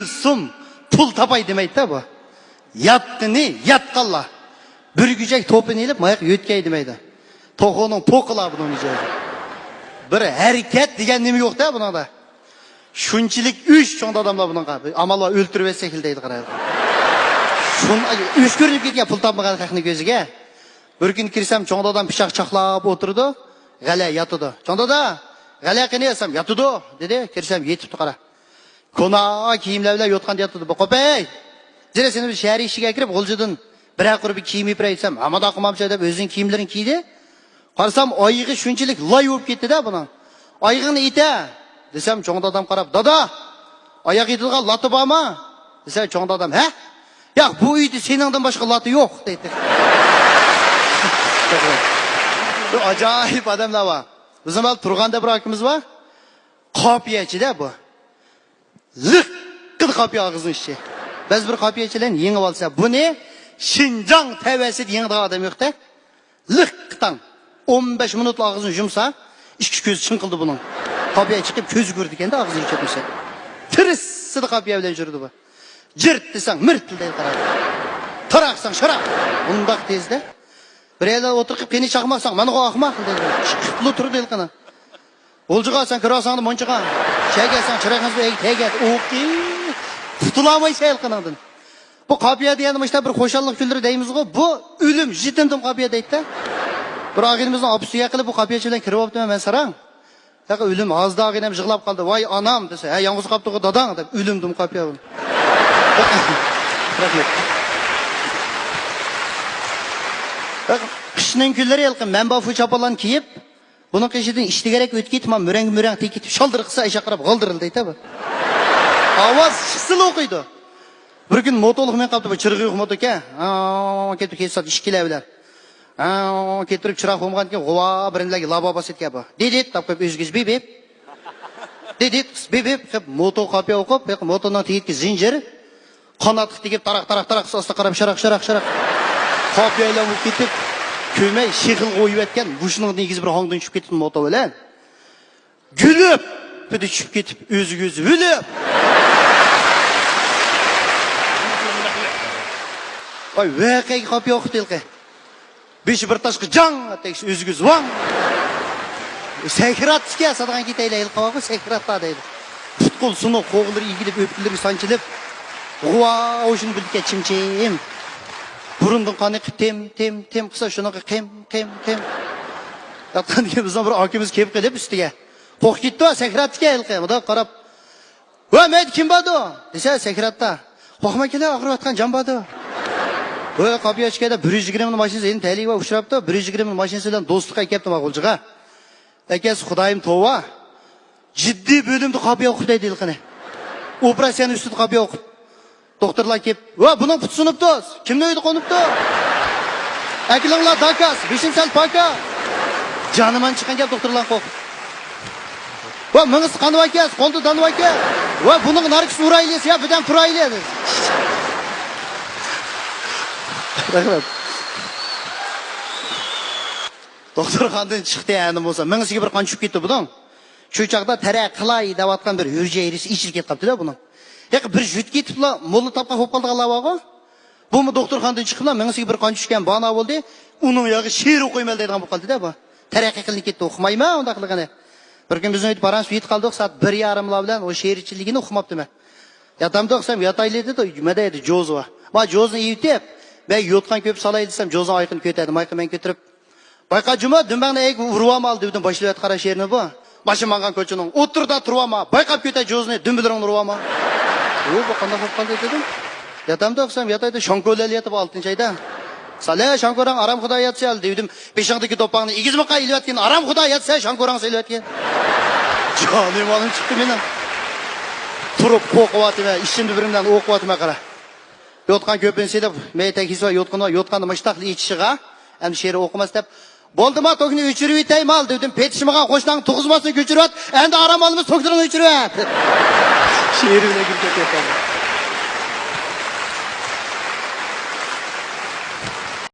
Sum pul tapay demeydi de bu. Yattı ne? Yatkalla. Bürgücek topunu ilip mayak yötkey demeydi. Toğunun poqıla bunun icazı. Bir hareket degen nemi yok da buna da. Şunçilik üç çoğunda adamlar bunun qabı. Amalla öldürüp sekildeydi qaraydı. Şun üç görünüp ketken pul tapmagan kakını gözüge. Bir gün kirsem çoğunda adam pişak çaklap oturdu. Gale yatıdı. Çoğunda da gale kene yasam yatıdı dedi. Kirsem yetipti qara. Kona kiyimlerle yotkan yatıdı. Kopey. Zira seni bir şehir işine girip olcudun. Bırak bir kiyimi bir etsem. Ama da kumamça da özün kiyimlerin kiydi. Qarsam ayığı şunçilik lay olup gitti de buna. Ayığını ite. Desem çoğunda adam qarab. Dada. Ayak itilgan latı var mı? Desem çoğunda adam. He? Ya bu uydu seninden başka latı yok dedi. Acayip adamlar var. Bizim al Turganda bir akımız var. Kapiyeci de bu. Lıkkıd kapıya ağzın işi. Biz bir kapiyecilerin yeni olsa bu ne? Şincan tevesi yeni daha adam yok da. Lıkkıdan 15 minutla ağzını yumsa iki göz çınkıldı bunun. Kapıya çıkıp közü gördü kendi ağzını içetmişse. Tırıssıdı kapıya bile jürdü bu. Cırt desen mırtıl değil karar. Taraksan şarap. Bundak tezde. Bir yerden oturup beni çakmaksan bana o akmak dedi. Çıkıplı turu değil kana. Olcuğa sen kırarsan monçuğa. Çekersen çırağınız bir teget. Oğuk tutulamayı şey kanadın. Bu kapıya diyelim işte bir hoşallık kültürü deyimiz o. Bu ölüm jitindim kapıya deyip de. Bir ağabeyimizin apısı yakılı bu kapıya çilen kirip optum hemen saran. Ya ölüm az daha ginem jığlap kaldı. Vay anam dese. He yalnız kaptı o dadan da ölümdüm kapıya. Rahmet. Kışının külleri yalqın menbafu çapalan kiyip bunun kışıdın işti gerek ötkeyt ma müreng tekitip şaldırıqsa eşe qarab qaldırıldı tabi. Avaz şısıl okuydu. Bir gün motoluq men qaptı bu çırgıyıq moto ke. Ketip kesat işkile biler. Ketirip çıraq olmagan ke ova birinlegi laba bas etke bu. Dedit tap köp özgüz bibip. Dedit bibip qep moto qapya okup motondan tegitki zincir qanat tegip tarak sasta qarab şarak. Qapya ile bu ketip kömey şekil koyup etken buşunun negiz bir hangdan çıkıp ketip moto bilen. Gülüp bir de çıkıp ketip özgüz gülüp. Ay vekay kapıya okudu ilke. Beşi bir taşkı can ateş özgüz van. Sekhirat ki sadağın giteyle ilke vakı sekhirat da deydi. Tutkul sunu koğulur ilgilip öpkülür sancılıp. Uva oşun bildik çimçim. Burundun kanı tem kısa şunu kem. Yatkan diye bizden bir akimiz kep gelip üstüge. Kok gitti o sekhirat ki ilke. Bu da qarab. Ve med kim badı o? Dese sekiratta. Kokma kele ağır atkan can badı. Böyle kapıya çıkayda 120 maşinesi elin teliği var uçuraptı. 120 maşinesiyle dostluk'a keptim akılcığa. Ekes Xudayım tova. Ciddi bölümdü kapıya okup deydi ilkine. Operasyon üstü kapıya okup. Doktorlar kep. Bunun putusunuptu. Kimle öydü konuptu? Ekilonla takas. Beşimsel paka. Canıman çıkan gel doktorlar kok. Mыңыз қанып әкес, қолды танып әке. Бұның наркис ұра илесі, бұдан тұра иледі. Рахмет. Доктор қандың шықты әнім болса, мыңызге бір қан шүп кетті бұдан. Шөйчақта тәрә қылай деп атқан бір өрже ересі ишір кет қапты да бұның. Bir жүт кетіп бұла, молы тапқа хоп қалды қалап аға. Бұл доктор қандың шықпыла, мыңызге бір қан шүшкен бана болды. Оның яғы шер оқоймел дейдіған бұл қалды да бұл. Тәрә қиқылын кетті оқымай ма, онда қылығаны. Bir gün bizim öyle paranç uyut kaldık saat 1:30 bilen o şehir içiliğini okumaptı ben. Yatamda okusam yataylı da yümedeydi Joz var. Ba Joz'un iyi ütüp ben yotkan köp salaydı desem Joz'un aykını köteydim. Aykını ben götürüp. Bayka cuma dün ben de ek vuruvam aldı dedim başlı kara şehrini bu. Başım mangan köçünün otur da turvama. Bayka kötey Joz'unu dün bilirin urvama. Bu kanda hop kaldı dedim. Yatamda okusam yataydı şonköleli yatıp 6. ayda. Salih şankoran aram Xuday yatsa al dedim. Beşiğindeki topağını ikiz mi kay ilvetken aram Xuday yatsa şankoran ilvetken. Canım alın çıktı benim. Turup kokuvatı ve işimdi birimden okuvatıma kara. Yotkan köpün sedip meytek hisva yotkanı mıştaklı içişiga. Hem şehri okumaz dep. Boldu ma tokini üçürü viteyim al dedim. Petişimiga koştan tuğuzmasını güçürüvet. Hem de aram alımız tokturunu üçürüvet. Şehri bile gülket yapalım.